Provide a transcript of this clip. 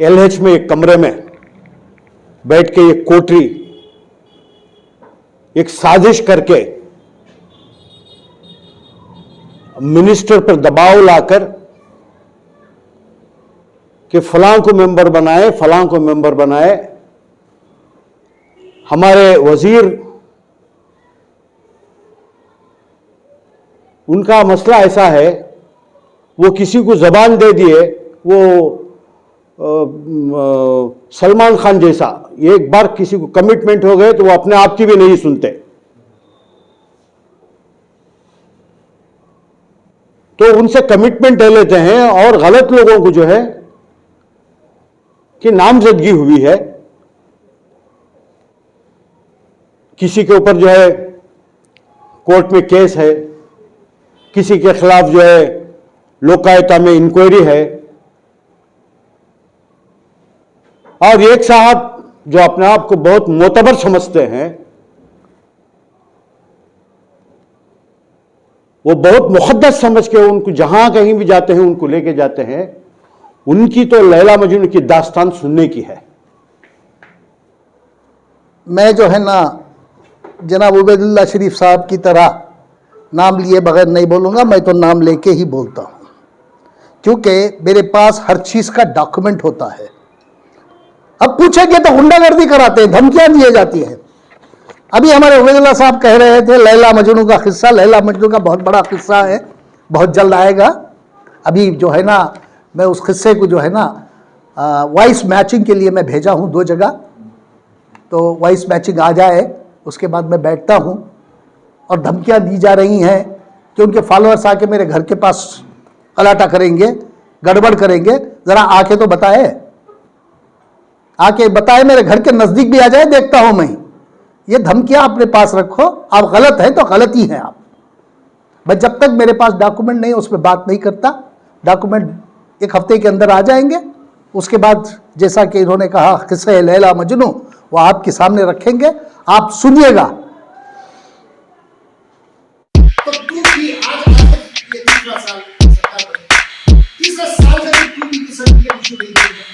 LH में एक कमरे में बैठ के एक कोठरी, एक साजिश करके मिनिस्टर पर दबाव लाकर कि फलां को मेंबर बनाए, फलां को मेंबर बनाए। हमारे वजीर, उनका मसला ऐसा है, वो किसी को जबान दे दिए, वो सलमान खान जैसा, एक बार किसी को कमिटमेंट हो गए तो वो अपने आप की भी नहीं सुनते। तो उनसे कमिटमेंट ले लेते हैं और गलत लोगों को जो है कि नामजदगी हुई है, किसी के ऊपर जो है कोर्ट में केस है, किसी के खिलाफ जो है लोकायुक्ता में इंक्वायरी है, और एक साहब जो अपने आप को बहुत मोतबर समझते हैं, वो बहुत मुक़द्दस समझ के उनको जहां कहीं भी जाते हैं उनको लेके जाते हैं। उनकी तो लैला मजनू की दास्तान सुनने की है। मैं जो है ना जनाब उबैदुल्लाह शरीफ साहब की तरह नाम लिए बगैर नहीं बोलूँगा, मैं तो नाम लेके ही बोलता हूँ, क्योंकि मेरे पास हर चीज़ का डॉक्यूमेंट होता है। अब पूछेंगे तो गुंडागर्दी कराते हैं, धमकियाँ दी जाती हैं। अभी हमारे उबैदुल्लाह साहब कह रहे थे लैला मजनू का किस्सा, लैला मजनू का बहुत बड़ा किस्सा है, बहुत जल्द आएगा। अभी जो है ना मैं उस किस्से को जो है ना वॉइस मैचिंग के लिए मैं भेजा हूँ 2 जगह, तो वॉइस मैचिंग आ जाए उसके बाद मैं बैठता हूँ। और धमकियाँ दी जा रही हैं कि उनके फॉलोअर्स आके मेरे घर के पास कलाटा करेंगे, गड़बड़ करेंगे। ज़रा आके तो बताए, आके बताए, मेरे घर के नज़दीक भी आ जाए, देखता हूँ मैं। ये धमकियाँ अपने पास रखो, आप गलत हैं तो गलत ही हैं आप। मैं जब तक मेरे पास डॉक्यूमेंट नहीं उस पर बात नहीं करता। डॉक्यूमेंट 1 हफ्ते के अंदर आ जाएंगे, उसके बाद जैसा कि इन्होंने कहा किस्सा लैला मजनू, वो आपके सामने रखेंगे, आप सुनिएगा। तो तू भी आज ये तीसरा साल सरकार बनी, तीसरा साल में तू भी किसान के इशू नहीं देगा।